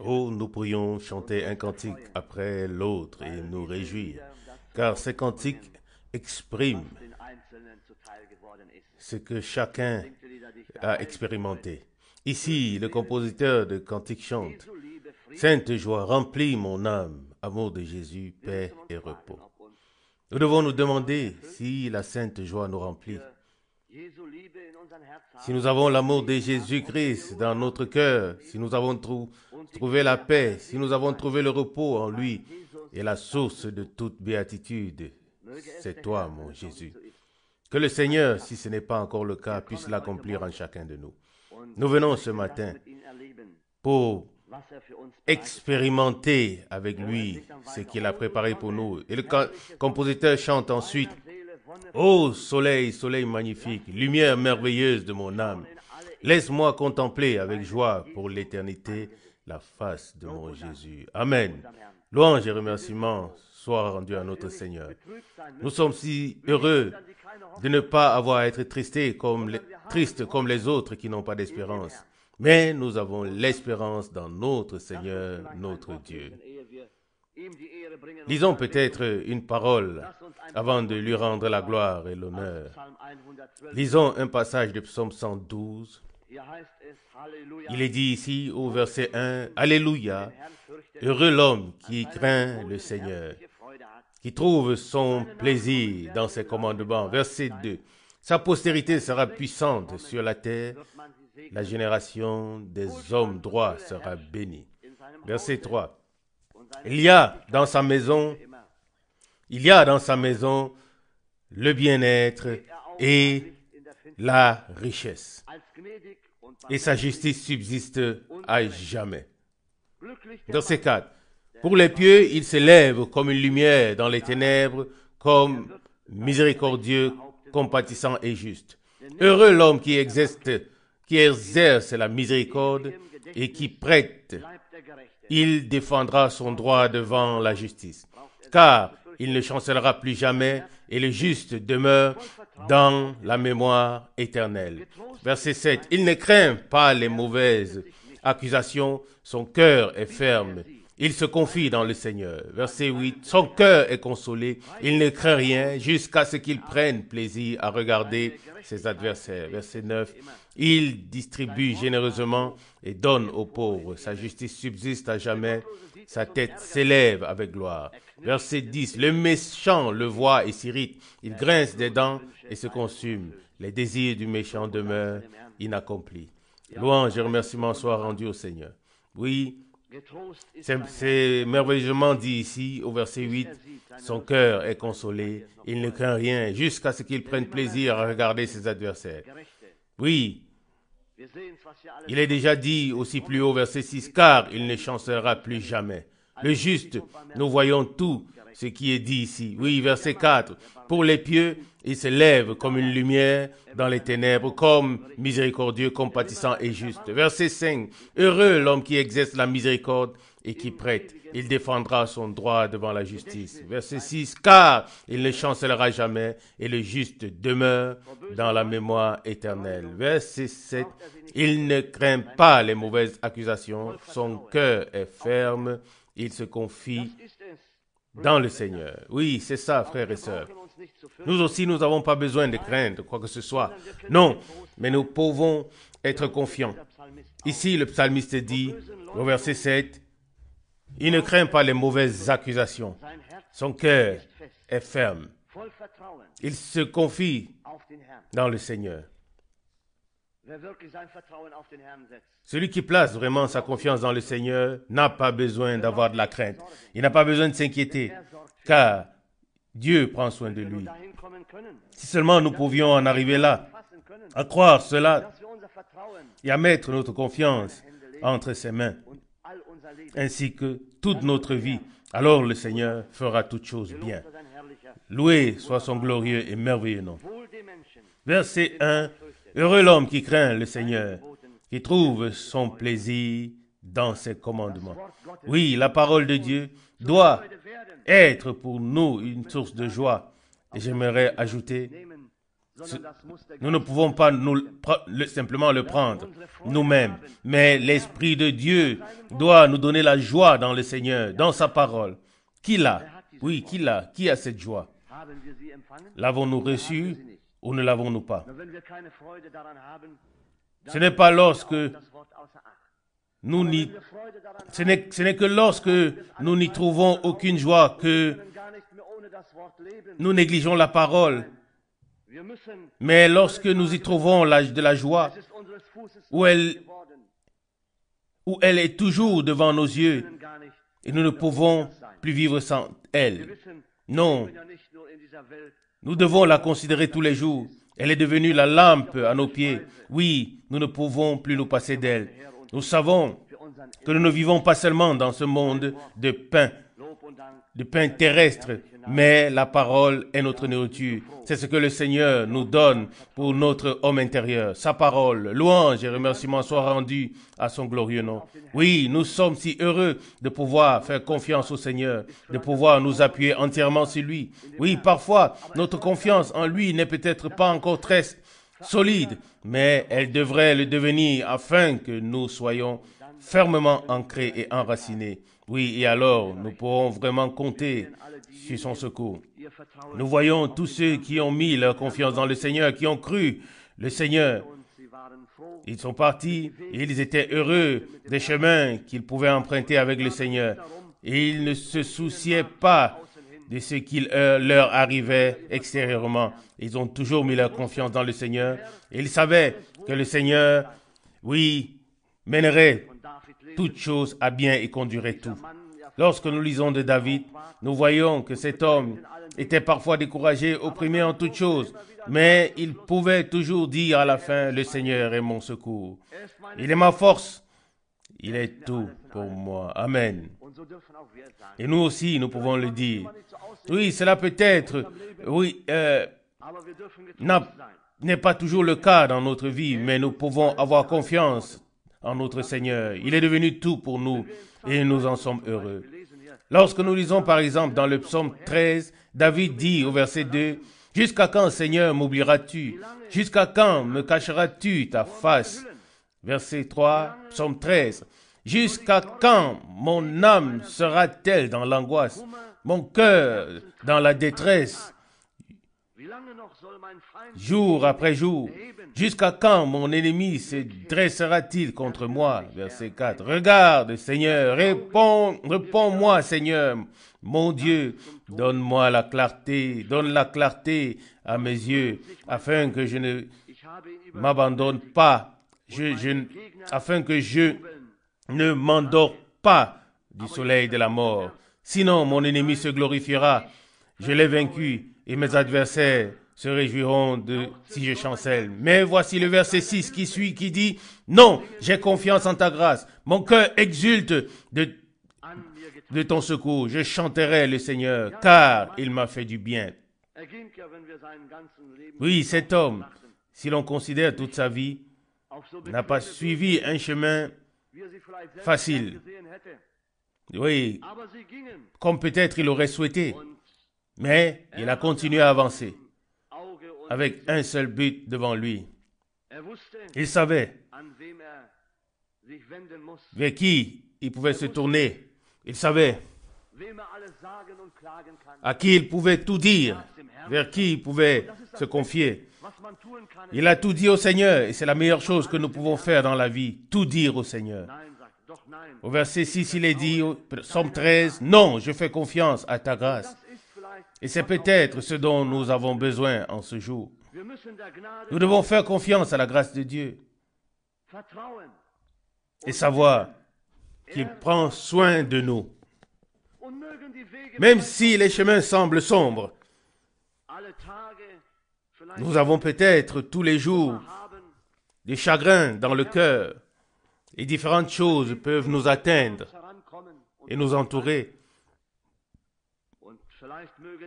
Oh, nous pourrions chanter un cantique après l'autre et nous réjouir, car ces cantiques expriment ce que chacun a expérimenté. Ici, le compositeur de cantiques chante: Sainte joie, remplis mon âme, amour de Jésus, paix et repos. Nous devons nous demander si la sainte joie nous remplit. Si nous avons l'amour de Jésus-Christ dans notre cœur, si nous avons trouvé la paix, si nous avons trouvé le repos en lui et la source de toute béatitude, c'est toi, mon Jésus. Que le Seigneur, si ce n'est pas encore le cas, puisse l'accomplir en chacun de nous. Nous venons ce matin pour expérimenter avec lui ce qu'il a préparé pour nous. Et le compositeur chante ensuite: Ô soleil, soleil magnifique, lumière merveilleuse de mon âme, laisse-moi contempler avec joie pour l'éternité la face de mon Jésus. Amen. Louange et remerciements soient rendus à notre Seigneur. Nous sommes si heureux de ne pas avoir à être tristes comme les autres qui n'ont pas d'espérance. Mais nous avons l'espérance dans notre Seigneur, notre Dieu. Lisons peut-être une parole avant de lui rendre la gloire et l'honneur. Lisons un passage de Psaume 112. Il est dit ici au verset 1, « Alléluia, heureux l'homme qui craint le Seigneur, qui trouve son plaisir dans ses commandements. » Verset 2, « Sa postérité sera puissante sur la terre, la génération des hommes droits sera bénie. » Verset 3, « Il y a dans sa maison le bien-être et la richesse, et sa justice subsiste à jamais. » Verset 4, « Pour les pieux, il s'élève comme une lumière dans les ténèbres, comme miséricordieux, compatissant et juste. Heureux l'homme qui exerce la miséricorde et qui prête. Il défendra son droit devant la justice, car il ne chancellera plus jamais et le juste demeure dans la mémoire éternelle. Verset 7. Il ne craint pas les mauvaises accusations, son cœur est ferme. Il se confie dans le Seigneur. Verset 8. Son cœur est consolé, il ne craint rien jusqu'à ce qu'il prenne plaisir à regarder ses adversaires. Verset 9. Il distribue généreusement et donne aux pauvres. Sa justice subsiste à jamais. Sa tête s'élève avec gloire. Verset 10. Le méchant le voit et s'irrite. Il grince des dents et se consume. Les désirs du méchant demeurent inaccomplis. Louange et remerciements soient rendus au Seigneur. Oui, c'est merveilleusement dit ici au verset 8. Son cœur est consolé. Il ne craint rien jusqu'à ce qu'il prenne plaisir à regarder ses adversaires. Oui, il est déjà dit aussi plus haut, verset 6, car il ne chancellera plus jamais. Le juste, nous voyons tout ce qui est dit ici. Oui, verset 4, pour les pieux, il se lève comme une lumière dans les ténèbres, comme miséricordieux, compatissant et juste. Verset 5, heureux l'homme qui exerce la miséricorde et qui prête. Il défendra son droit devant la justice. Verset 6, car il ne chancellera jamais et le juste demeure dans la mémoire éternelle. Verset 7, il ne craint pas les mauvaises accusations, son cœur est ferme, il se confie dans le Seigneur. Oui, c'est ça, frères et sœurs. Nous aussi, nous n'avons pas besoin de craindre quoi que ce soit. Non, mais nous pouvons être confiants. Ici, le psalmiste dit, au verset 7, il ne craint pas les mauvaises accusations. Son cœur est ferme. Il se confie dans le Seigneur. Celui qui place vraiment sa confiance dans le Seigneur n'a pas besoin d'avoir de la crainte. Il n'a pas besoin de s'inquiéter, car Dieu prend soin de lui. Si seulement nous pouvions en arriver là, à croire cela et à mettre notre confiance entre ses mains, ainsi que toute notre vie, alors le Seigneur fera toutes choses bien. Loué soit son glorieux et merveilleux nom. Verset 1, heureux l'homme qui craint le Seigneur, qui trouve son plaisir dans ses commandements. Oui, la parole de Dieu doit être pour nous une source de joie. Et j'aimerais ajouter Nous ne pouvons pas simplement le prendre nous-mêmes, mais l'Esprit de Dieu doit nous donner la joie dans le Seigneur, dans sa parole. Qui l'a? Oui, qui l'a? Qui a cette joie? L'avons-nous reçue ou ne l'avons-nous pas? Ce n'est pas lorsque ce n'est que lorsque nous n'y trouvons aucune joie que nous négligeons la parole. Mais lorsque nous y trouvons de la joie, où elle est toujours devant nos yeux, et nous ne pouvons plus vivre sans elle. Non, nous devons la considérer tous les jours. Elle est devenue la lampe à nos pieds. Oui, nous ne pouvons plus nous passer d'elle. Nous savons que nous ne vivons pas seulement dans ce monde de pain terrestre, mais la parole est notre nourriture. C'est ce que le Seigneur nous donne pour notre homme intérieur. Sa parole, louange et remerciements soient rendus à son glorieux nom. Oui, nous sommes si heureux de pouvoir faire confiance au Seigneur, de pouvoir nous appuyer entièrement sur lui. Oui, parfois, notre confiance en lui n'est peut-être pas encore très solide, mais elle devrait le devenir afin que nous soyons fermement ancrés et enracinés. Oui, et alors nous pourrons vraiment compter sur son secours. Nous voyons tous ceux qui ont mis leur confiance dans le Seigneur, qui ont cru le Seigneur. Ils sont partis et ils étaient heureux des chemins qu'ils pouvaient emprunter avec le Seigneur. Et ils ne se souciaient pas de ce qui leur arrivait extérieurement. Ils ont toujours mis leur confiance dans le Seigneur. Et ils savaient que le Seigneur, oui, mènerait toutes choses à bien et conduirait tout. Lorsque nous lisons de David, nous voyons que cet homme était parfois découragé, opprimé en toutes choses, mais il pouvait toujours dire à la fin, le Seigneur est mon secours. Il est ma force. Il est tout pour moi. Amen. Et nous aussi, nous pouvons le dire. Oui, cela peut être, n'est pas toujours le cas dans notre vie, mais nous pouvons avoir confiance en notre Seigneur. Il est devenu tout pour nous et nous en sommes heureux. Lorsque nous lisons par exemple dans le psaume 13, David dit au verset 2, « Jusqu'à quand, Seigneur, m'oublieras-tu? Jusqu'à quand me cacheras-tu ta face ?» Verset 3, psaume 13, « Jusqu'à quand mon âme sera-t-elle dans l'angoisse, mon cœur dans la détresse, jour après jour? Jusqu'à quand mon ennemi se dressera-t-il contre moi ?» Verset 4. « Regarde, Seigneur, réponds-moi, Seigneur, mon Dieu, donne-moi la clarté, donne la clarté à mes yeux, afin que je ne m'abandonne pas, afin que je ne m'endors pas du soleil de la mort. Sinon, mon ennemi se glorifiera, je l'ai vaincu, et mes adversaires se réjouiront si je chancelle. » Mais voici le verset 6 qui suit, qui dit, « Non, j'ai confiance en ta grâce. Mon cœur exulte de ton secours. Je chanterai le Seigneur, car il m'a fait du bien. » Oui, cet homme, si l'on considère toute sa vie, n'a pas suivi un chemin facile. Oui, comme peut-être il aurait souhaité. Mais il a continué à avancer avec un seul but devant lui. Il savait vers qui il pouvait se tourner. Il savait à qui il pouvait tout dire, vers qui il pouvait se confier. Il a tout dit au Seigneur et c'est la meilleure chose que nous pouvons faire dans la vie, tout dire au Seigneur. Au verset 6, il est dit, au psaume 13, « Non, je fais confiance à ta grâce. » Et c'est peut-être ce dont nous avons besoin en ce jour. Nous devons faire confiance à la grâce de Dieu et savoir qu'il prend soin de nous. Même si les chemins semblent sombres, nous avons peut-être tous les jours des chagrins dans le cœur et différentes choses peuvent nous atteindre et nous entourer.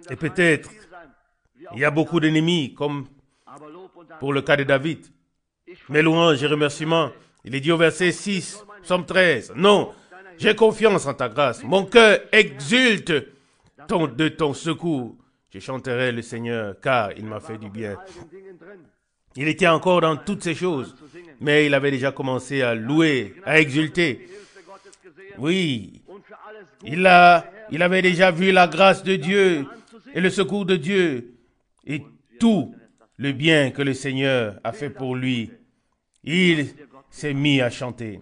Et peut-être, il y a beaucoup d'ennemis, comme pour le cas de David. Mais louange et remerciements, il est dit au verset 6, psaume 13, « Non, j'ai confiance en ta grâce. Mon cœur exulte de ton secours. Je chanterai le Seigneur, car il m'a fait du bien. Il était encore dans toutes ces choses, mais il avait déjà commencé à louer, à exulter. Oui, il avait déjà vu la grâce de Dieu et le secours de Dieu et tout le bien que le Seigneur a fait pour lui. Il s'est mis à chanter.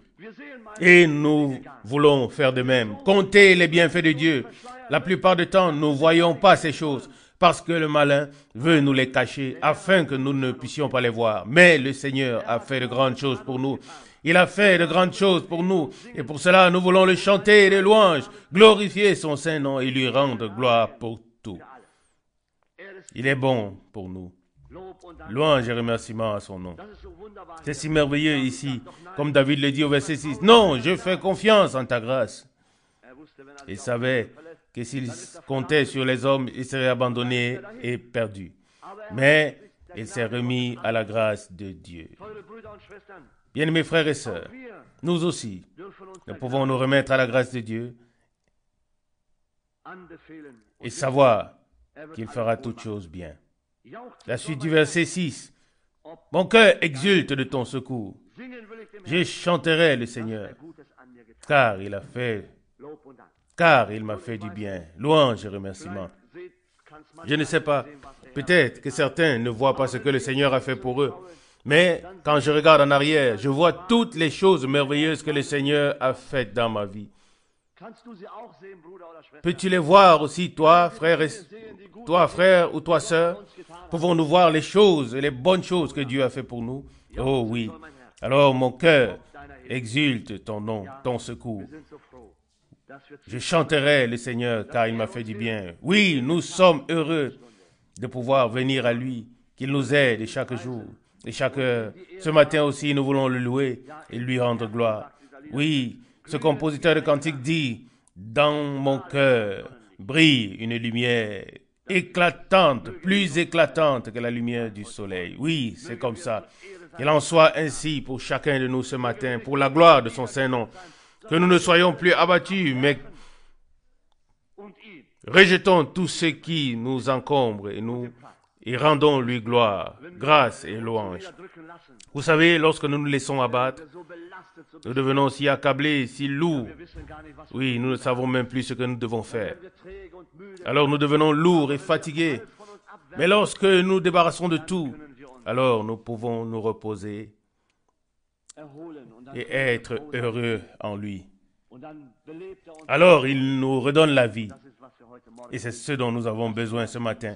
Et nous voulons faire de même. Compter les bienfaits de Dieu. La plupart du temps, nous ne voyons pas ces choses parce que le malin veut nous les cacher afin que nous ne puissions pas les voir. Mais le Seigneur a fait de grandes choses pour nous. Il a fait de grandes choses pour nous. Et pour cela, nous voulons le chanter des louanges, glorifier son saint nom et lui rendre gloire pour tout. Il est bon pour nous. Louange et remerciement à son nom. C'est si merveilleux ici, comme David le dit au verset 6. Non, je fais confiance en ta grâce. Il savait que s'il comptait sur les hommes, il serait abandonné et perdu. Mais il s'est remis à la grâce de Dieu. Bien-aimés frères et sœurs, nous aussi, nous pouvons nous remettre à la grâce de Dieu et savoir qu'il fera toutes choses bien. La suite du verset 6. Mon cœur exulte de ton secours. Je chanterai le Seigneur, car il m'a fait du bien. Louange et remerciement. Je ne sais pas, peut-être que certains ne voient pas ce que le Seigneur a fait pour eux. Mais quand je regarde en arrière, je vois toutes les choses merveilleuses que le Seigneur a faites dans ma vie. Peux-tu les voir aussi, toi, frère ou toi, sœur? Pouvons-nous voir les choses et les bonnes choses que Dieu a fait pour nous? Oh oui. Alors mon cœur exulte ton nom, ton secours. Je chanterai le Seigneur car il m'a fait du bien. Oui, nous sommes heureux de pouvoir venir à lui, qu'il nous aide chaque jour et chaque heure. Ce matin aussi, nous voulons le louer et lui rendre gloire. Oui, ce compositeur de cantique dit, dans mon cœur brille une lumière éclatante, plus éclatante que la lumière du soleil. Oui, c'est comme ça. Qu'il en soit ainsi pour chacun de nous ce matin, pour la gloire de son saint nom. Que nous ne soyons plus abattus, mais rejetons tout ce qui nous encombre et rendons-lui gloire, grâce et louange. Vous savez, lorsque nous nous laissons abattre, nous devenons si accablés, si lourds. Oui, nous ne savons même plus ce que nous devons faire. Alors nous devenons lourds et fatigués. Mais lorsque nous nous débarrassons de tout, alors nous pouvons nous reposer et être heureux en lui. Alors il nous redonne la vie. Et c'est ce dont nous avons besoin ce matin.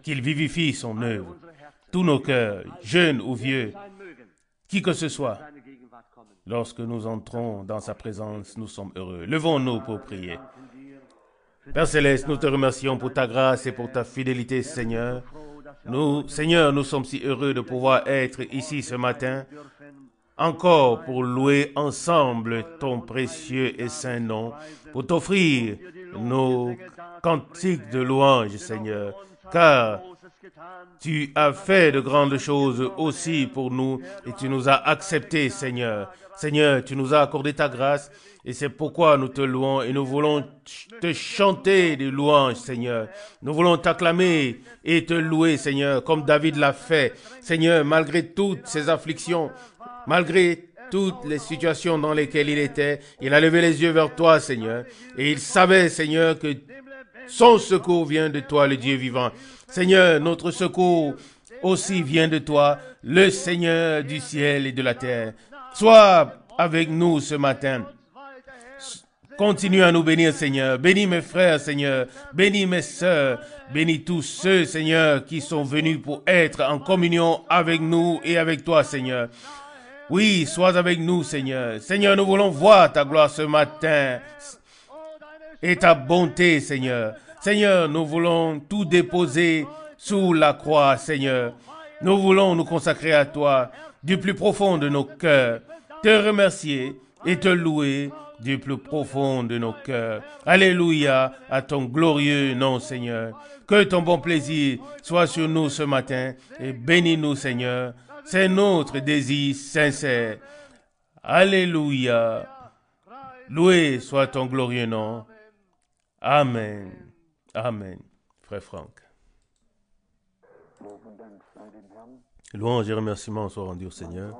Qu'il vivifie son œuvre. Tous nos cœurs, jeunes ou vieux, qui que ce soit, lorsque nous entrons dans sa présence, nous sommes heureux. Levons-nous pour prier. Père Céleste, nous te remercions pour ta grâce et pour ta fidélité, Seigneur. Seigneur, nous sommes si heureux de pouvoir être ici ce matin, encore pour louer ensemble ton précieux et saint nom, pour t'offrir nos cantiques de louange, Seigneur, car tu as fait de grandes choses aussi pour nous et tu nous as acceptés, Seigneur. Seigneur, tu nous as accordé ta grâce et c'est pourquoi nous te louons et nous voulons te chanter des louanges, Seigneur. Nous voulons t'acclamer et te louer, Seigneur, comme David l'a fait. Seigneur, malgré toutes ces afflictions, malgré toutes les situations dans lesquelles il était, il a levé les yeux vers toi, Seigneur, et il savait, Seigneur, que son secours vient de toi, le Dieu vivant. Seigneur, notre secours aussi vient de toi, le Seigneur du ciel et de la terre. Sois avec nous ce matin. Continue à nous bénir, Seigneur. Bénis mes frères, Seigneur. Bénis mes sœurs. Bénis tous ceux, Seigneur, qui sont venus pour être en communion avec nous et avec toi, Seigneur. Oui, sois avec nous, Seigneur. Seigneur, nous voulons voir ta gloire ce matin et ta bonté, Seigneur. Seigneur, nous voulons tout déposer sous la croix, Seigneur. Nous voulons nous consacrer à toi du plus profond de nos cœurs, te remercier et te louer du plus profond de nos cœurs. Alléluia à ton glorieux nom, Seigneur. Que ton bon plaisir soit sur nous ce matin et bénis-nous, Seigneur. C'est notre désir sincère. Alléluia. Loué soit ton glorieux nom. Amen. Amen. Frère Franck. Louange et remerciements soient rendus au Seigneur.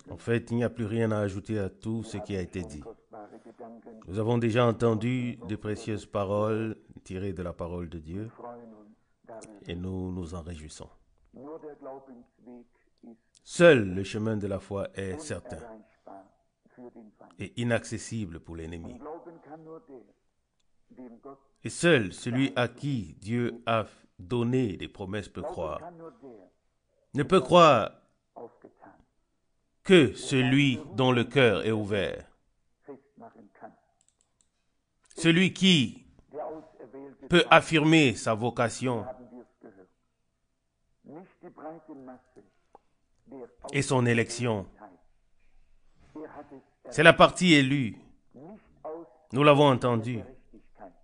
En fait, il n'y a plus rien à ajouter à tout ce qui a été dit. Nous avons déjà entendu de précieuses paroles tirées de la parole de Dieu et nous nous en réjouissons. Seul le chemin de la foi est certain et inaccessible pour l'ennemi. Et seul celui à qui Dieu a donné des promesses peut croire. Ne peut croire que celui dont le cœur est ouvert. Celui qui peut affirmer sa vocation et son élection. C'est la partie élue. Nous l'avons entendu.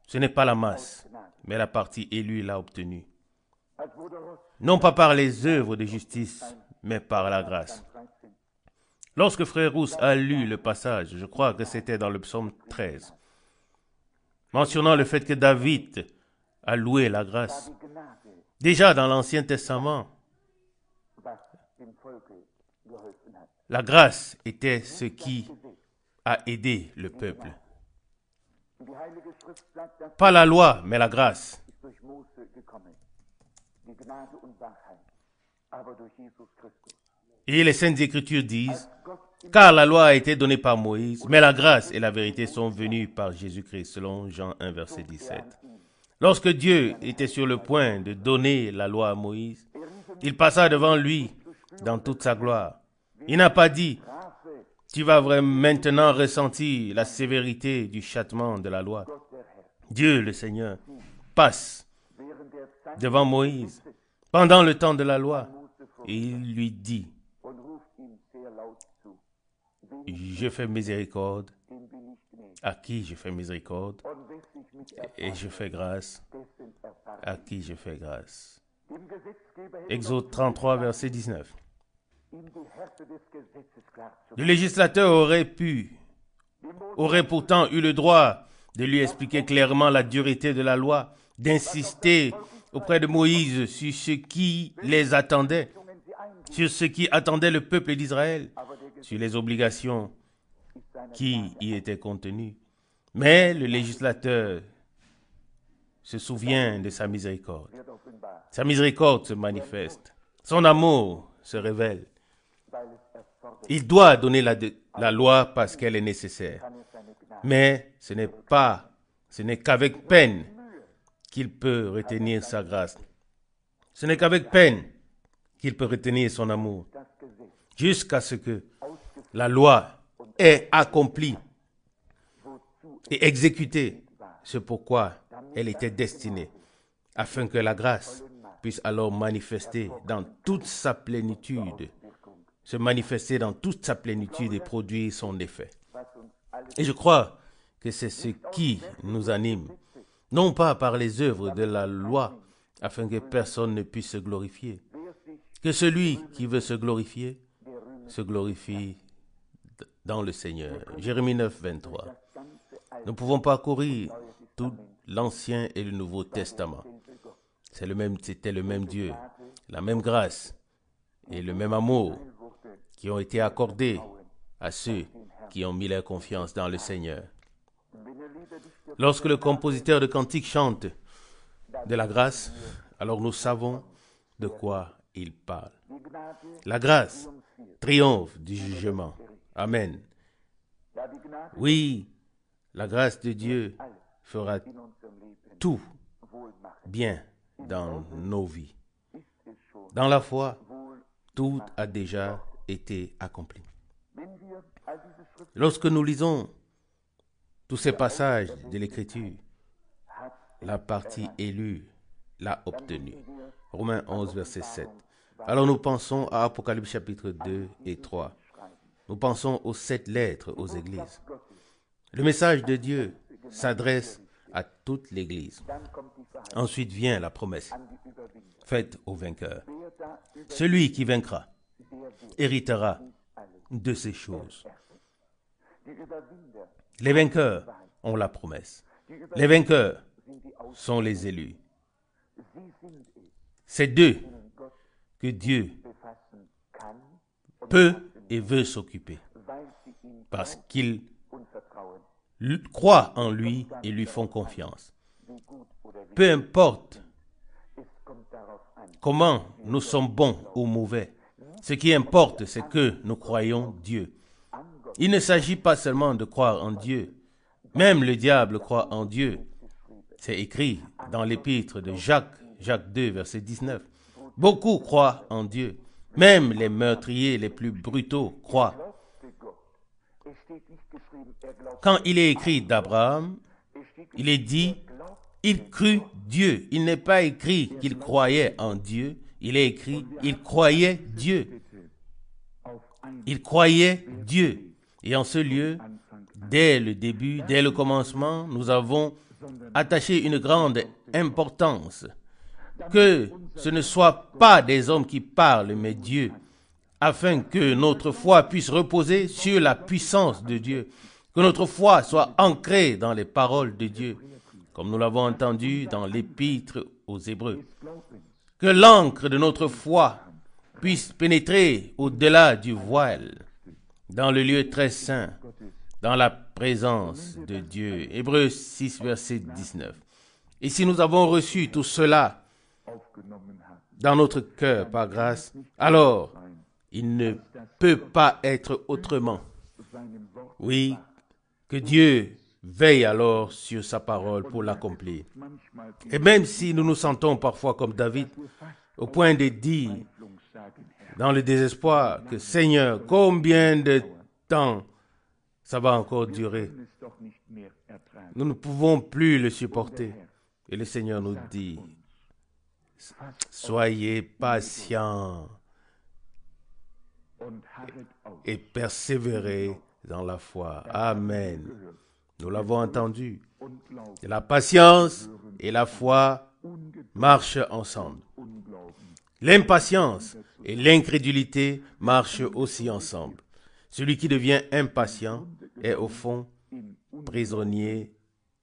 Ce n'est pas la masse, mais la partie élue l'a obtenue. Non pas par les œuvres de justice, mais par la grâce. Lorsque Frère Rousse a lu le passage, je crois que c'était dans le psaume 13, mentionnant le fait que David a loué la grâce. Déjà dans l'Ancien Testament, la grâce était ce qui a aidé le peuple. Pas la loi, mais la grâce. Et les Saintes Écritures disent, car la loi a été donnée par Moïse, mais la grâce et la vérité sont venues par Jésus-Christ, selon Jean 1, verset 17. Lorsque Dieu était sur le point de donner la loi à Moïse, il passa devant lui dans toute sa gloire. Il n'a pas dit, tu vas maintenant ressentir la sévérité du châtiment de la loi. Dieu, le Seigneur, passe devant Moïse pendant le temps de la loi et il lui dit, je fais miséricorde à qui je fais miséricorde et je fais grâce à qui je fais grâce. Exode 33, verset 19. Le législateur aurait pourtant eu le droit de lui expliquer clairement la dureté de la loi, d'insister auprès de Moïse sur ce qui les attendait, sur ce qui attendait le peuple d'Israël, sur les obligations qui y étaient contenues. Mais le législateur se souvient de sa miséricorde. Sa miséricorde se manifeste. Son amour se révèle. Il doit donner la loi parce qu'elle est nécessaire. Mais ce n'est qu'avec peine qu'il peut retenir sa grâce. Ce n'est qu'avec peine qu'il peut retenir son amour. Jusqu'à ce que la loi ait accompli et exécuté ce pourquoi elle était destinée, afin que la grâce puisse alors manifester dans toute sa plénitude, se manifester dans toute sa plénitude et produire son effet. Et je crois que c'est ce qui nous anime, non pas par les œuvres de la loi, afin que personne ne puisse se glorifier. Que celui qui veut se glorifier dans le Seigneur. Jérémie 9, 23. Nous ne pouvons pas courir tout l'Ancien et le Nouveau Testament. C'était le même Dieu, la même grâce et le même amour qui ont été accordés à ceux qui ont mis leur confiance dans le Seigneur. Lorsque le compositeur de cantiques chante de la grâce, alors nous savons de quoi il parle. La grâce triomphe du jugement. Amen. Oui, la grâce de Dieu fera tout bien dans nos vies. Dans la foi, tout a déjà été accompli. Lorsque nous lisons tous ces passages de l'Écriture, la partie élue l'a obtenue. Romains 11, verset 7. Alors nous pensons à Apocalypse chapitre 2 et 3. Nous pensons aux 7 lettres aux églises. Le message de Dieu s'adresse à toute l'église. Ensuite vient la promesse faite au vainqueur. Celui qui vaincra héritera de ces choses. Les vainqueurs ont la promesse. Les vainqueurs sont les élus. C'est d'eux que Dieu peut et veut s'occuper, parce qu'ils croient en lui et lui font confiance. Peu importe comment nous sommes bons ou mauvais, ce qui importe, c'est que nous croyons Dieu. Il ne s'agit pas seulement de croire en Dieu. Même le diable croit en Dieu. C'est écrit dans l'épître de Jacques 2, verset 19. Beaucoup croient en Dieu. Même les meurtriers les plus brutaux croient. Quand il est écrit d'Abraham, il est dit, il crut Dieu. Il n'est pas écrit qu'il croyait en Dieu. Il est écrit, il croyait Dieu. Il croyait Dieu. Et en ce lieu, dès le début, dès le commencement, nous avons attaché une grande importance. Que ce ne soit pas des hommes qui parlent, mais Dieu, afin que notre foi puisse reposer sur la puissance de Dieu, que notre foi soit ancrée dans les paroles de Dieu, comme nous l'avons entendu dans l'épître aux Hébreux. Que l'encre de notre foi puisse pénétrer au-delà du voile, dans le lieu très saint, dans la présence de Dieu. Hébreux 6, verset 19. Et si nous avons reçu tout cela dans notre cœur par grâce, alors il ne peut pas être autrement. Oui, que Dieu veille alors sur sa parole pour l'accomplir. Et même si nous nous sentons parfois comme David, au point de dire, dans le désespoir, que Seigneur, combien de temps ça va encore durer? Nous ne pouvons plus le supporter. Et le Seigneur nous dit, soyez patients et persévérez dans la foi. Amen. Nous l'avons entendu. La patience et la foi marchent ensemble. L'impatience et l'incrédulité marchent aussi ensemble. Celui qui devient impatient est au fond prisonnier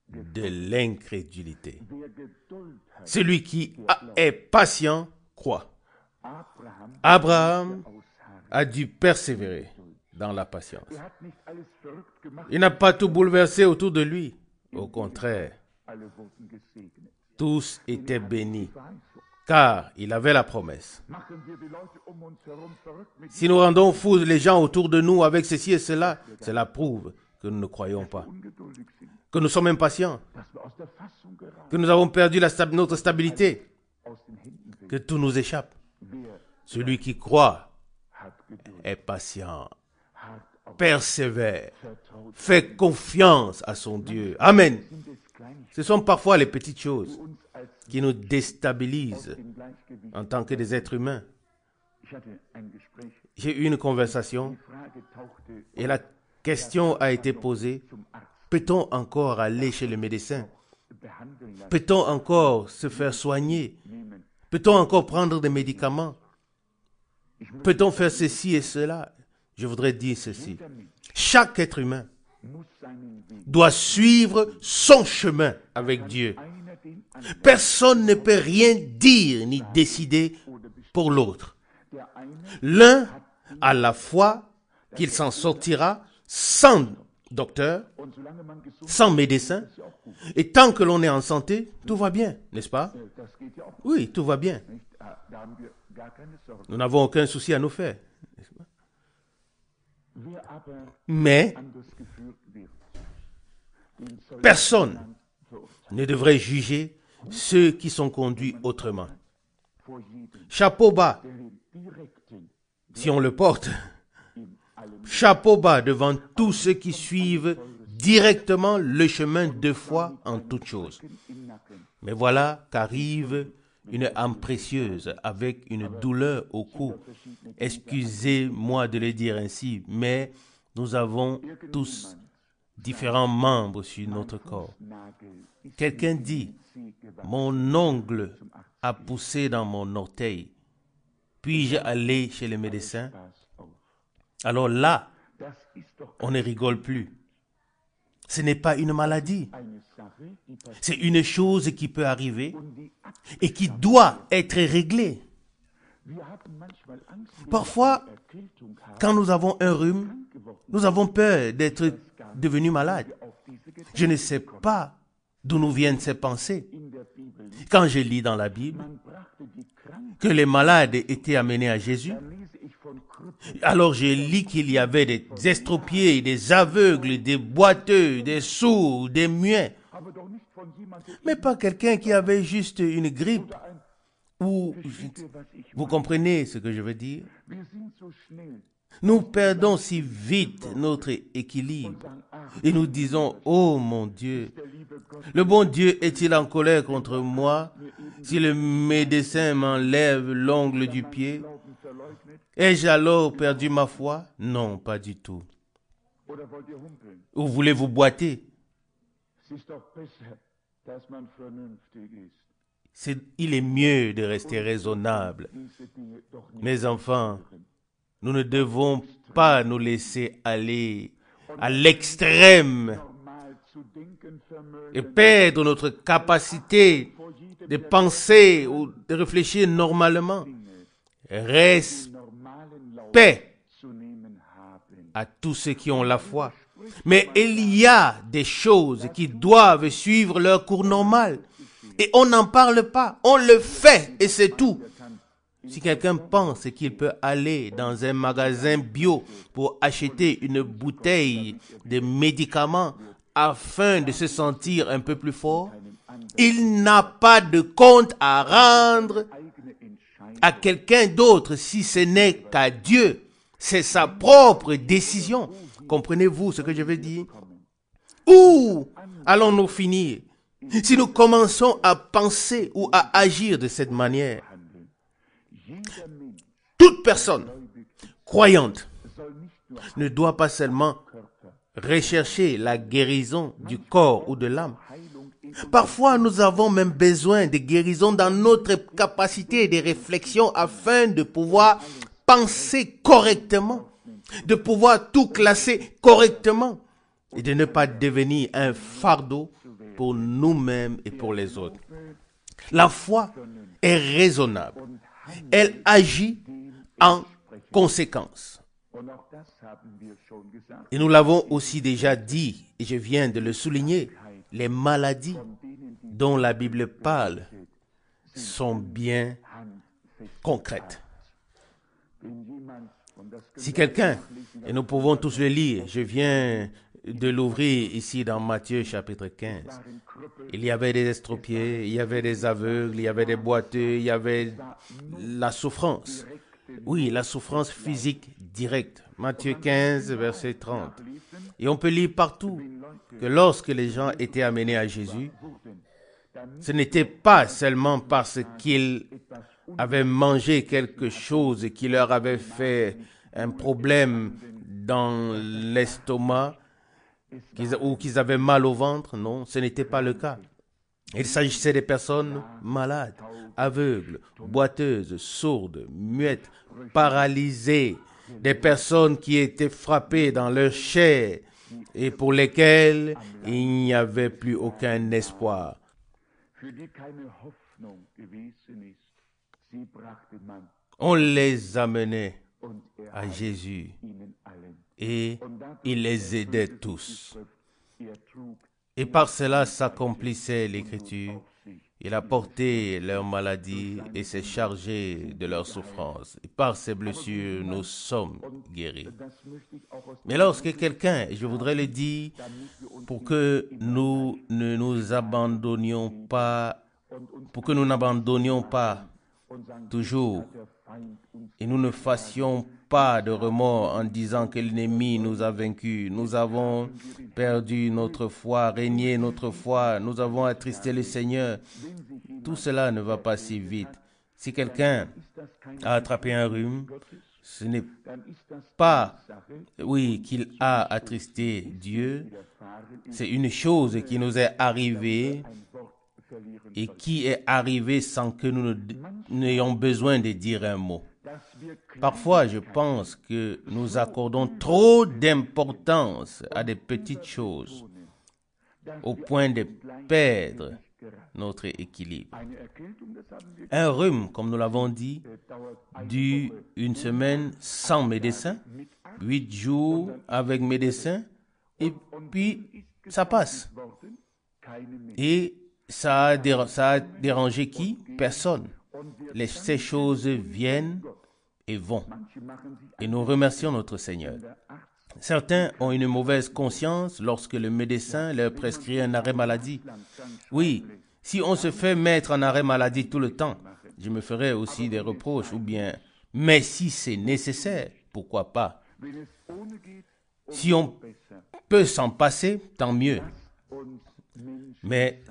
de l'incrédulité. Celui qui est patient croit. Abraham a dû persévérer dans la patience. Il n'a pas tout bouleversé autour de lui. Au contraire, tous étaient bénis, car il avait la promesse. Si nous rendons fous les gens autour de nous avec ceci et cela, cela prouve que nous ne croyons pas, que nous sommes impatients, que nous avons perdu notre stabilité, que tout nous échappe. Celui qui croit est patient, persévère, fait confiance à son Dieu. Amen. Ce sont parfois les petites choses qui nous déstabilisent en tant que des êtres humains. J'ai eu une conversation et la question a été posée, peut-on encore aller chez le médecin? Peut-on encore se faire soigner? Peut-on encore prendre des médicaments? Peut-on faire ceci et cela? Je voudrais dire ceci. Chaque être humain doit suivre son chemin avec Dieu. Personne ne peut rien dire ni décider pour l'autre. L'un a la foi qu'il s'en sortira sans docteur, sans médecin. Et tant que l'on est en santé, tout va bien, n'est-ce pas? Oui, tout va bien. Nous n'avons aucun souci à nous faire. Mais personne ne devrait juger ceux qui sont conduits autrement. Chapeau bas, si on le porte, chapeau bas devant tous ceux qui suivent directement le chemin de foi en toutes choses. Mais voilà qu'arrive une âme précieuse avec une douleur au cou. Excusez-moi de le dire ainsi, mais nous avons tous différents membres sur notre corps. Quelqu'un dit, mon ongle a poussé dans mon orteil. Puis-je aller chez le médecin? Alors là, on ne rigole plus. Ce n'est pas une maladie. C'est une chose qui peut arriver et qui doit être réglée. Parfois, quand nous avons un rhume, nous avons peur d'être devenus malades. Je ne sais pas d'où nous viennent ces pensées. Quand je lis dans la Bible que les malades étaient amenés à Jésus, alors je lis qu'il y avait des estropiés, des aveugles, des boiteux, des sourds, des muets. Mais pas quelqu'un qui avait juste une grippe. Ou, vous comprenez ce que je veux dire? Nous perdons si vite notre équilibre et nous disons, oh mon Dieu, le bon Dieu est-il en colère contre moi si le médecin m'enlève l'ongle du pied? Ai-je alors perdu ma foi? Non, pas du tout. Ou voulez-vous boiter? Il est mieux de rester raisonnable. Mes enfants, nous ne devons pas nous laisser aller à l'extrême et perdre notre capacité de penser ou de réfléchir normalement. Respect à tous ceux qui ont la foi. Mais il y a des choses qui doivent suivre leur cours normal. Et on n'en parle pas. On le fait et c'est tout. Si quelqu'un pense qu'il peut aller dans un magasin bio pour acheter une bouteille de médicaments afin de se sentir un peu plus fort, il n'a pas de compte à rendre à quelqu'un d'autre si ce n'est qu'à Dieu. C'est sa propre décision. Comprenez-vous ce que je veux dire? Où allons-nous finir si nous commençons à penser ou à agir de cette manière? Toute personne croyante ne doit pas seulement rechercher la guérison du corps ou de l'âme. Parfois, nous avons même besoin de guérison dans notre capacité de réflexion afin de pouvoir penser correctement, de pouvoir tout classer correctement et de ne pas devenir un fardeau pour nous-mêmes et pour les autres. La foi est raisonnable. Elle agit en conséquence. Et nous l'avons aussi déjà dit, et je viens de le souligner, les maladies dont la Bible parle sont bien concrètes. Si quelqu'un, et nous pouvons tous le lire, je viens de l'ouvrir ici dans Matthieu chapitre 15. Il y avait des estropiés, il y avait des aveugles, il y avait des boiteux, il y avait la souffrance. Oui, la souffrance physique directe. Matthieu 15, verset 30. Et on peut lire partout que lorsque les gens étaient amenés à Jésus, ce n'était pas seulement parce qu'ils avaient mangé quelque chose qui leur avait fait un problème dans l'estomac ou qu'ils avaient mal au ventre. Non, ce n'était pas le cas. Il s'agissait des personnes malades, aveugles, boiteuses, sourdes, muettes, paralysées, des personnes qui étaient frappées dans leur chair et pour lesquelles il n'y avait plus aucun espoir. On les amenait à Jésus et il les aidait tous. Et par cela s'accomplissait l'Écriture. Il a porté leurs maladies et s'est chargé de leurs souffrances. Et par ses blessures, nous sommes guéris. Mais lorsque quelqu'un, et je voudrais le dire, pour que nous ne nous abandonnions pas, pour que nous n'abandonnions pas toujours, et nous ne fassions pas de remords en disant que l'ennemi nous a vaincus. Nous avons perdu notre foi, régné notre foi, nous avons attristé le Seigneur. Tout cela ne va pas si vite. Si quelqu'un a attrapé un rhume, ce n'est pas, oui, qu'il a attristé Dieu. C'est une chose qui nous est arrivée et qui est arrivée sans que nous n'ayons besoin de dire un mot. Parfois, je pense que nous accordons trop d'importance à des petites choses au point de perdre notre équilibre. Un rhume, comme nous l'avons dit, dure une semaine sans médecin, 8 jours avec médecin, et puis ça passe. Et ça a dérangé qui? Personne. Ces choses viennent et vont. Et nous remercions notre Seigneur. Certains ont une mauvaise conscience lorsque le médecin leur prescrit un arrêt maladie. Oui, si on se fait mettre en arrêt maladie tout le temps, je me ferai aussi des reproches ou bien, mais si c'est nécessaire, pourquoi pas? Si on peut s'en passer, tant mieux. Mais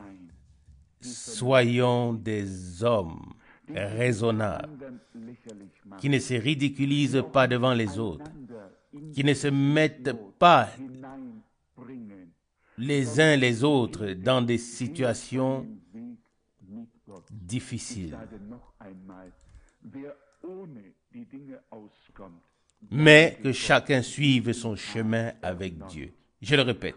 soyons des hommes raisonnables, qui ne se ridiculisent pas devant les autres, qui ne se mettent pas les uns les autres dans des situations difficiles, mais que chacun suive son chemin avec Dieu. Je le répète,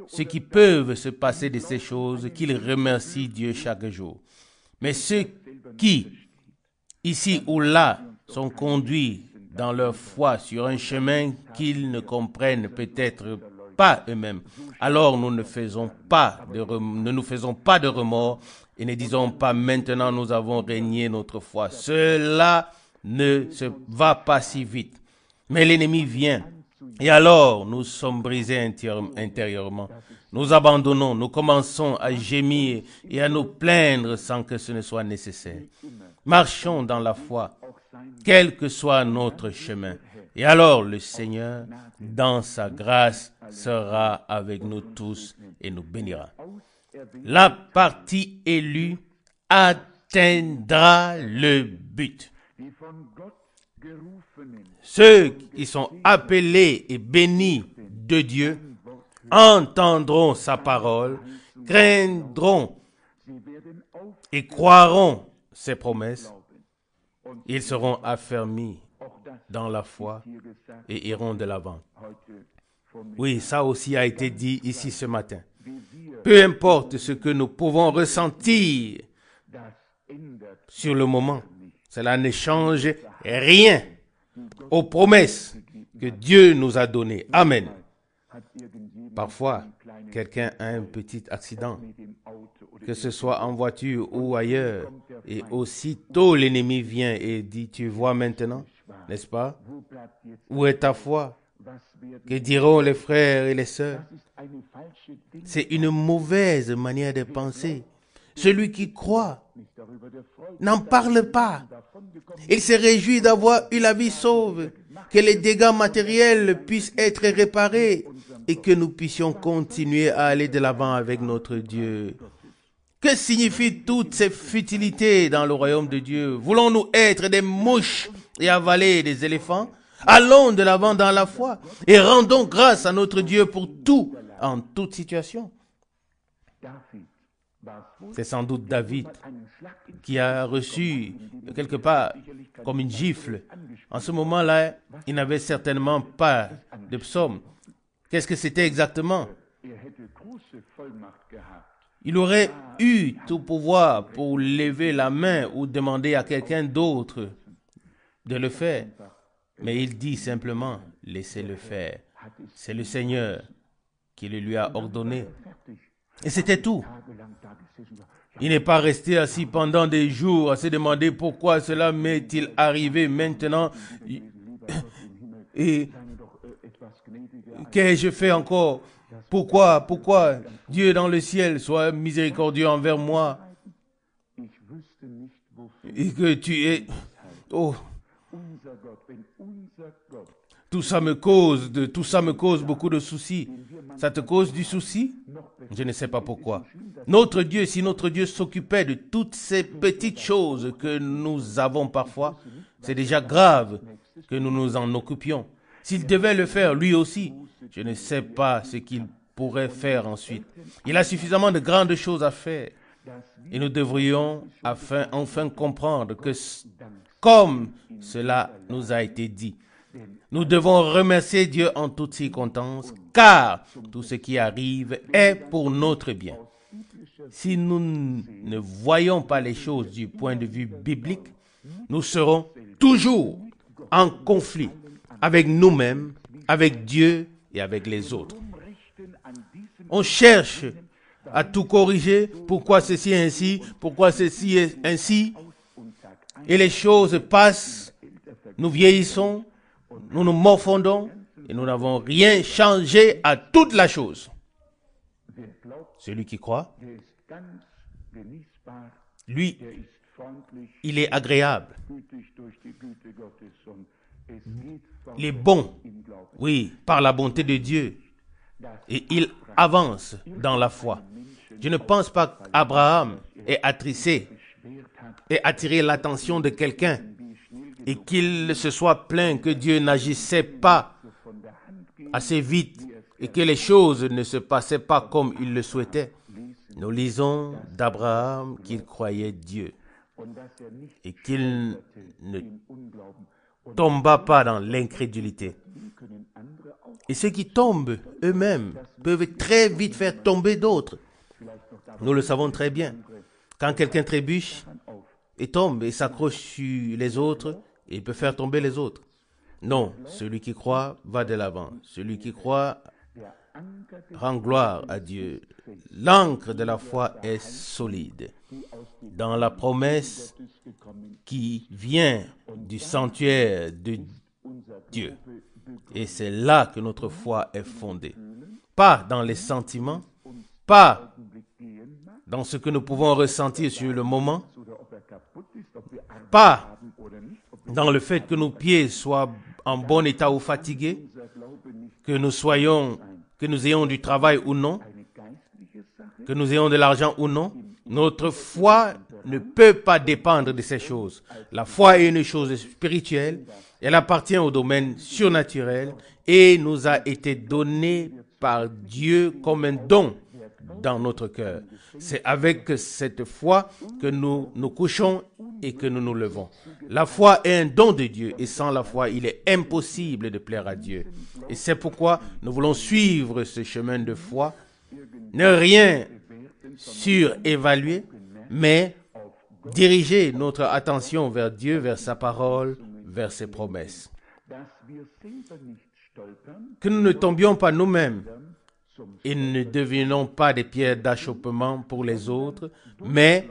ceux qui peuvent se passer de ces choses, qu'ils remercient Dieu chaque jour. Mais ceux qui, ici ou là, sont conduits dans leur foi sur un chemin qu'ils ne comprennent peut-être pas eux-mêmes, alors nous ne nous faisons pas de remords et ne disons pas maintenant nous avons régné notre foi. Cela ne se va pas si vite. Mais l'ennemi vient. Et alors, nous sommes brisés intérieurement. Nous abandonnons, nous commençons à gémir et à nous plaindre sans que ce ne soit nécessaire. Marchons dans la foi, quel que soit notre chemin. Et alors, le Seigneur, dans sa grâce, sera avec nous tous et nous bénira. La partie élue atteindra le but. Ceux qui sont appelés et bénis de Dieu entendront sa parole, craindront et croiront ses promesses. Ils seront affermis dans la foi et iront de l'avant. Oui, ça aussi a été dit ici ce matin. Peu importe ce que nous pouvons ressentir sur le moment, cela ne change rien aux promesses que Dieu nous a données. Amen. Parfois, quelqu'un a un petit accident, que ce soit en voiture ou ailleurs, et aussitôt l'ennemi vient et dit, tu vois maintenant, n'est-ce pas? Où est ta foi? Que diront les frères et les sœurs? C'est une mauvaise manière de penser. Celui qui croit n'en parle pas. Il se réjouit d'avoir eu la vie sauve, que les dégâts matériels puissent être réparés et que nous puissions continuer à aller de l'avant avec notre Dieu. Que signifient toutes ces futilités dans le royaume de Dieu? Voulons-nous être des mouches et avaler des éléphants? Allons de l'avant dans la foi et rendons grâce à notre Dieu pour tout, en toute situation. C'est sans doute David qui a reçu quelque part comme une gifle. En ce moment-là, il n'avait certainement pas de psaume. Qu'est-ce que c'était exactement? Il aurait eu tout pouvoir pour lever la main ou demander à quelqu'un d'autre de le faire. Mais il dit simplement, laissez-le faire. C'est le Seigneur qui le lui a ordonné. Et c'était tout. Il n'est pas resté assis pendant des jours à se demander pourquoi cela m'est-il arrivé maintenant et qu'ai-je fait encore? Pourquoi Dieu dans le ciel soit miséricordieux envers moi et que tu es... Oh, tout ça me cause beaucoup de soucis. Ça te cause du souci? Je ne sais pas pourquoi. Notre Dieu, si notre Dieu s'occupait de toutes ces petites choses que nous avons parfois, c'est déjà grave que nous nous en occupions. S'il devait le faire lui aussi, je ne sais pas ce qu'il pourrait faire ensuite. Il a suffisamment de grandes choses à faire. Et nous devrions enfin comprendre que, comme cela nous a été dit, Nous devons remercier Dieu en toutes circonstances, car tout ce qui arrive est pour notre bien. Si nous ne voyons pas les choses du point de vue biblique, nous serons toujours en conflit avec nous-mêmes, avec Dieu et avec les autres. On cherche à tout corriger, pourquoi ceci est ainsi, pourquoi ceci est ainsi, et les choses passent, nous vieillissons, nous nous morfondons, et nous n'avons rien changé à toute la chose. Celui qui croit, lui, il est agréable. Il est bon, oui, par la bonté de Dieu. Et il avance dans la foi. Je ne pense pas qu'Abraham ait attrissé et attiré l'attention de quelqu'un et qu'il se soit plaint que Dieu n'agissait pas assez vite et que les choses ne se passaient pas comme il le souhaitait. Nous lisons d'Abraham qu'il croyait Dieu et qu'il ne tomba pas dans l'incrédulité. Et ceux qui tombent eux-mêmes peuvent très vite faire tomber d'autres. Nous le savons très bien. Quand quelqu'un trébuche et tombe et s'accroche sur les autres, il peut faire tomber les autres. Non, celui qui croit va de l'avant. Celui qui croit rend gloire à Dieu. L'ancre de la foi est solide. Dans la promesse qui vient du sanctuaire de Dieu. Et c'est là que notre foi est fondée. Pas dans les sentiments, pas dans ce que nous pouvons ressentir sur le moment, pas dans le fait que nos pieds soient en bon état ou fatigués, que nous ayons du travail ou non, que nous ayons de l'argent ou non. Notre foi ne peut pas dépendre de ces choses. La foi est une chose spirituelle, elle appartient au domaine surnaturel et nous a été donnée par Dieu comme un don dans notre cœur. C'est avec cette foi que nous nous couchons et que nous nous levons. La foi est un don de Dieu et sans la foi, il est impossible de plaire à Dieu. Et c'est pourquoi nous voulons suivre ce chemin de foi, ne rien surévaluer, mais diriger notre attention vers Dieu, vers sa parole, vers ses promesses. Que nous ne tombions pas nous-mêmes et ne devenions pas des pierres d'achoppement pour les autres, mais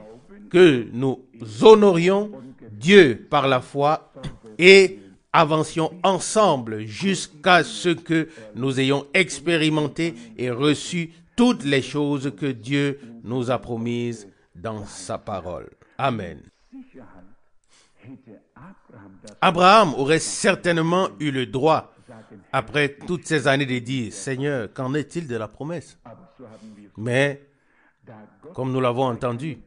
que nous honorions Dieu par la foi et avancions ensemble jusqu'à ce que nous ayons expérimenté et reçu toutes les choses que Dieu nous a promises dans sa parole. Amen. Abraham aurait certainement eu le droit, après toutes ces années, de dire, Seigneur, qu'en est-il de la promesse? Mais, comme nous l'avons entendu,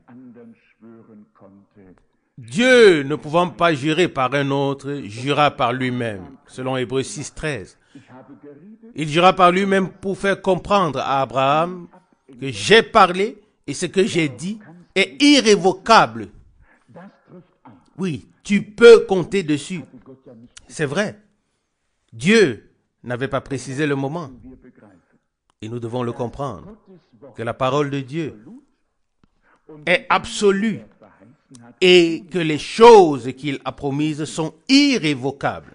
Dieu, ne pouvant pas jurer par un autre, jura par lui-même, selon Hébreux 6:13. Il jura par lui-même pour faire comprendre à Abraham que j'ai parlé et ce que j'ai dit est irrévocable. Oui, tu peux compter dessus. C'est vrai. Dieu n'avait pas précisé le moment. Et nous devons le comprendre, que la parole de Dieu est absolue et que les choses qu'il a promises sont irrévocables.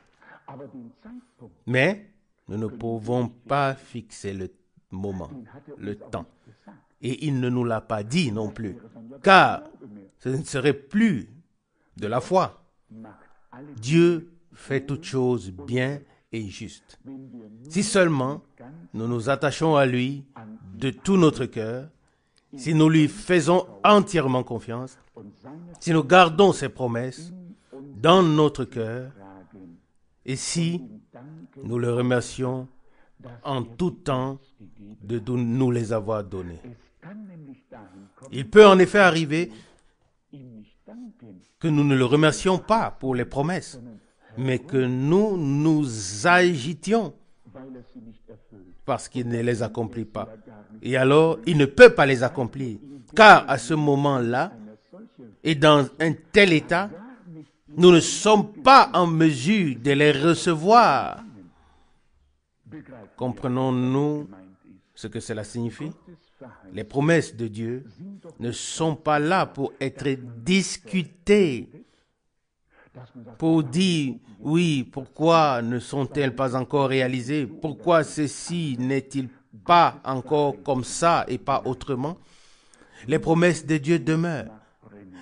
Mais nous ne pouvons pas fixer le moment, le temps. Et il ne nous l'a pas dit non plus, car ce ne serait plus de la foi. Dieu fait toutes choses bien et juste. Si seulement nous nous attachons à lui de tout notre cœur, si nous lui faisons entièrement confiance, si nous gardons ses promesses dans notre cœur, et si nous le remercions en tout temps de nous les avoir donnés. Il peut en effet arriver que nous ne le remercions pas pour les promesses, mais que nous nous agitions parce qu'il ne les accomplit pas. Et alors, il ne peut pas les accomplir, car à ce moment-là, et dans un tel état, nous ne sommes pas en mesure de les recevoir. Comprenons-nous ce que cela signifie? Les promesses de Dieu ne sont pas là pour être discutées, pour dire, oui, pourquoi ne sont-elles pas encore réalisées? Pourquoi ceci n'est-il pas encore comme ça et pas autrement? Les promesses de Dieu demeurent.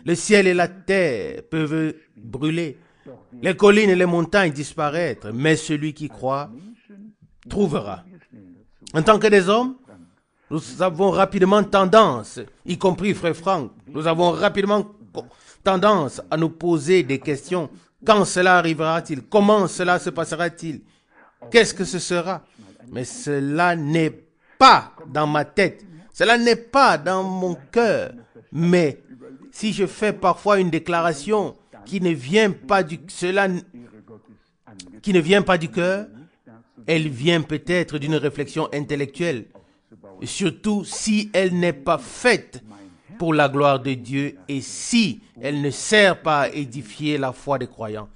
Le ciel et la terre peuvent brûler, les collines et les montagnes disparaître, mais celui qui croit trouvera. En tant que des hommes, nous avons rapidement tendance, y compris Frère Franck, nous avons rapidement tendance à nous poser des questions. Quand cela arrivera-t-il? Comment cela se passera-t-il? Qu'est-ce que ce sera? Mais cela n'est pas dans ma tête. Cela n'est pas dans mon cœur. Mais si je fais parfois une déclaration qui ne vient pas du cœur, elle vient peut-être d'une réflexion intellectuelle. Surtout si elle n'est pas faite pour la gloire de Dieu et si elle ne sert pas à édifier la foi des croyants.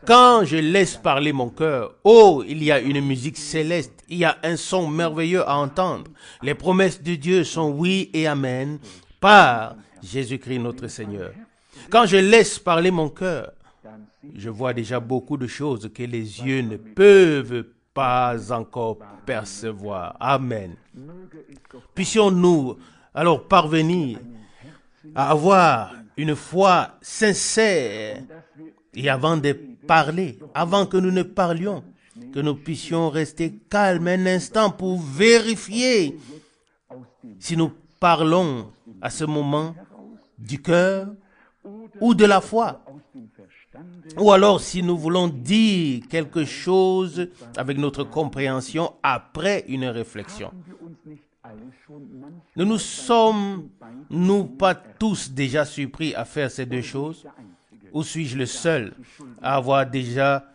Quand je laisse parler mon cœur, oh, il y a une musique céleste, il y a un son merveilleux à entendre. Les promesses de Dieu sont oui et amen par Jésus-Christ notre Seigneur. Quand je laisse parler mon cœur, je vois déjà beaucoup de choses que les yeux ne peuvent pas encore percevoir. Amen. Puissions-nous alors parvenir à avoir une foi sincère et avant de parler, avant que nous ne parlions, que nous puissions rester calmes un instant pour vérifier si nous parlons à ce moment du cœur ou de la foi. Ou alors si nous voulons dire quelque chose avec notre compréhension après une réflexion. Ne nous sommes-nous pas tous déjà surpris à faire ces deux choses? Ou suis-je le seul à avoir déjà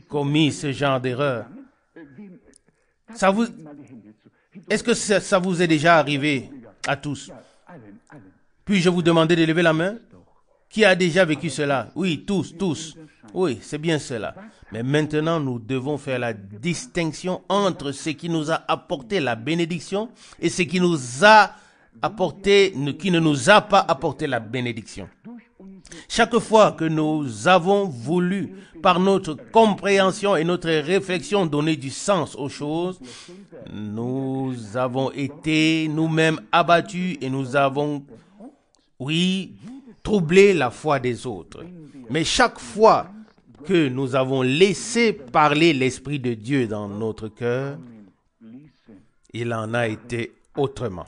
commis ce genre d'erreur? Est-ce que ça vous est déjà arrivé à tous? Puis-je vous demander de lever la main? Qui a déjà vécu cela? Oui, tous. Oui, c'est bien cela. Mais maintenant, nous devons faire la distinction entre ce qui nous a apporté la bénédiction et ce qui nous a apporté, qui ne nous a pas apporté la bénédiction. Chaque fois que nous avons voulu, par notre compréhension et notre réflexion, donner du sens aux choses, nous avons été nous-mêmes abattus et nous avons, oui, troublé la foi des autres. Mais chaque fois que nous avons laissé parler l'Esprit de Dieu dans notre cœur, il en a été autrement.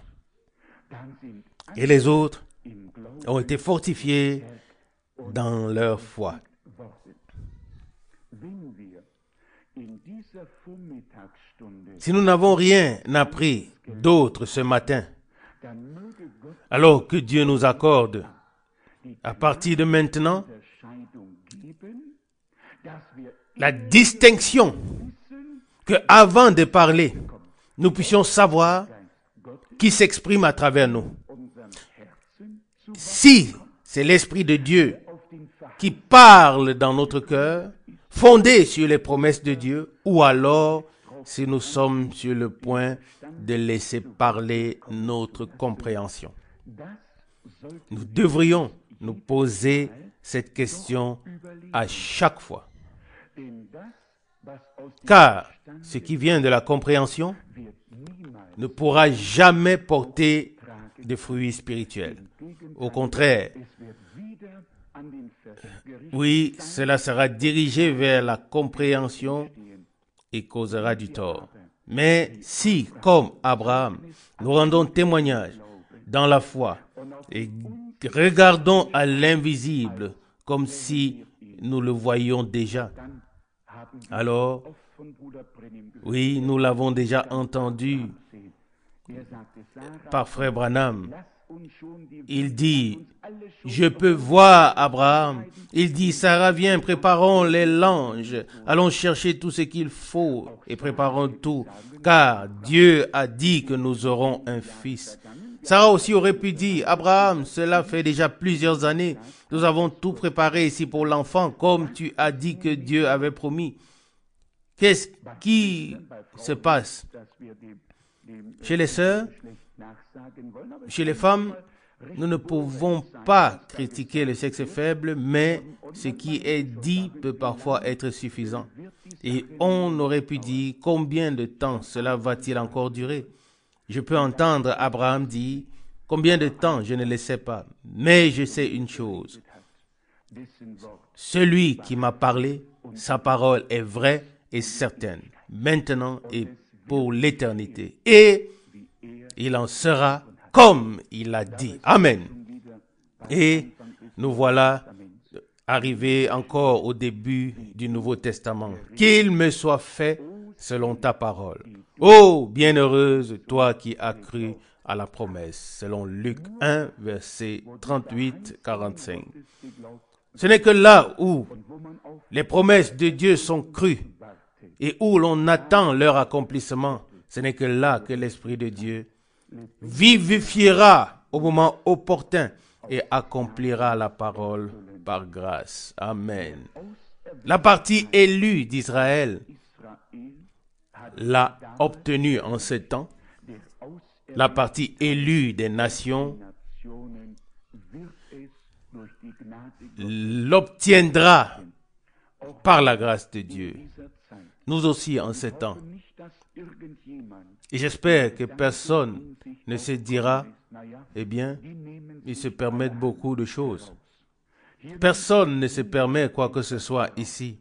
Et les autres ont été fortifiés dans leur foi. Si nous n'avons rien appris d'autre ce matin, alors que Dieu nous accorde, à partir de maintenant, la distinction que avant de parler, nous puissions savoir qui s'exprime à travers nous. Si c'est l'Esprit de Dieu qui parle dans notre cœur, fondé sur les promesses de Dieu, ou alors si nous sommes sur le point de laisser parler notre compréhension. Nous devrions nous poser cette question à chaque fois. Car ce qui vient de la compréhension ne pourra jamais porter de fruits spirituels. Au contraire, oui, cela sera dirigé vers la compréhension et causera du tort. Mais si, comme Abraham, nous rendons témoignage dans la foi et regardons à l'invisible comme si nous le voyions déjà, alors, oui, nous l'avons déjà entendu par Frère Branham. Il dit, je peux voir Abraham. Il dit, Sarah, viens, préparons les langes. Allons chercher tout ce qu'il faut et préparons tout. Car Dieu a dit que nous aurons un fils. Sarah aussi aurait pu dire, Abraham, cela fait déjà plusieurs années, nous avons tout préparé ici pour l'enfant, comme tu as dit que Dieu avait promis. Qu'est-ce qui se passe chez les sœurs, chez les femmes? Nous ne pouvons pas critiquer le sexe faible, mais ce qui est dit peut parfois être suffisant. Et on aurait pu dire, combien de temps cela va-t-il encore durer? Je peux entendre Abraham dire, combien de temps, je ne le sais pas. Mais je sais une chose. Celui qui m'a parlé, sa parole est vraie et certaine, maintenant et pour l'éternité. Et il en sera comme il a dit. Amen. Et nous voilà arrivés encore au début du Nouveau Testament. Qu'il me soit fait selon ta parole. Oh, bienheureuse toi qui as cru à la promesse, selon Luc 1, verset 38-45. Ce n'est que là où les promesses de Dieu sont crues et où l'on attend leur accomplissement, ce n'est que là que l'Esprit de Dieu vivifiera au moment opportun et accomplira la parole par grâce. Amen. La partie élue d'Israël l'a obtenue en ce temps. La partie élue des nations l'obtiendra par la grâce de Dieu. Nous aussi en ce temps. Et j'espère que personne ne se dira, eh bien, ils se permettent beaucoup de choses. Personne ne se permet quoi que ce soit ici.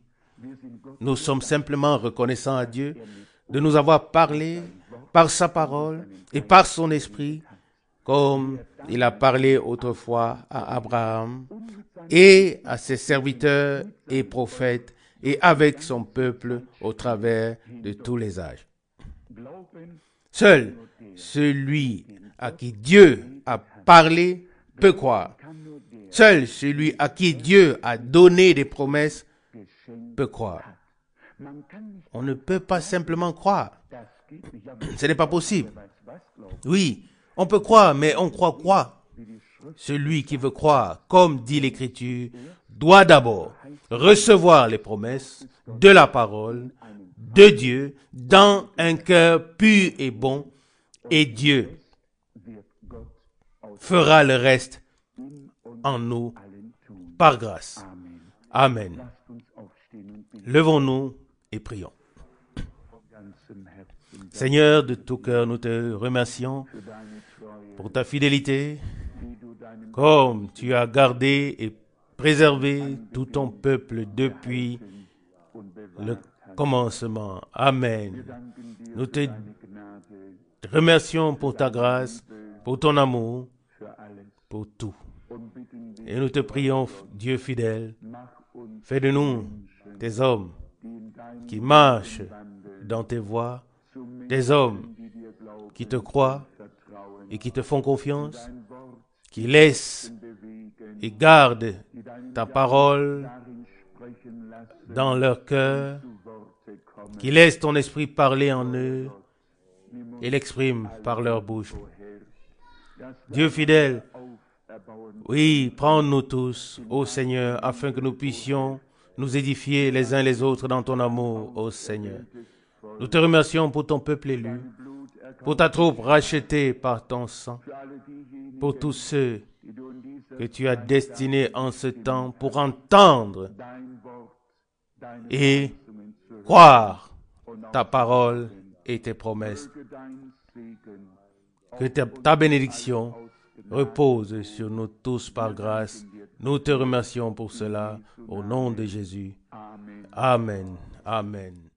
Nous sommes simplement reconnaissants à Dieu de nous avoir parlé par sa parole et par son esprit, comme il a parlé autrefois à Abraham et à ses serviteurs et prophètes et avec son peuple au travers de tous les âges. Seul celui à qui Dieu a parlé peut croire. Seul celui à qui Dieu a donné des promesses peut croire. On ne peut pas simplement croire. Ce n'est pas possible. Oui, on peut croire, mais on croit quoi? Celui qui veut croire, comme dit l'Écriture, doit d'abord recevoir les promesses de la parole de Dieu dans un cœur pur et bon, et Dieu fera le reste en nous par grâce. Amen. Levons-nous et prions. Seigneur, de tout cœur, nous te remercions pour ta fidélité, comme tu as gardé et préservé tout ton peuple depuis le commencement. Amen. Nous te remercions pour ta grâce, pour ton amour, pour tout. Et nous te prions, Dieu fidèle, fais de nous des hommes qui marchent dans tes voies, des hommes qui te croient et qui te font confiance, qui laissent et gardent ta parole dans leur cœur, qui laissent ton esprit parler en eux et l'expriment par leur bouche. Dieu fidèle, oui, prends-nous tous, ô Seigneur, afin que nous puissions nous édifier les uns les autres dans ton amour, ô Seigneur. Nous te remercions pour ton peuple élu, pour ta troupe rachetée par ton sang, pour tous ceux que tu as destinés en ce temps pour entendre et croire ta parole et tes promesses. Que ta bénédiction repose sur nous tous par grâce. Nous te remercions pour cela au nom de Jésus. Amen. Amen.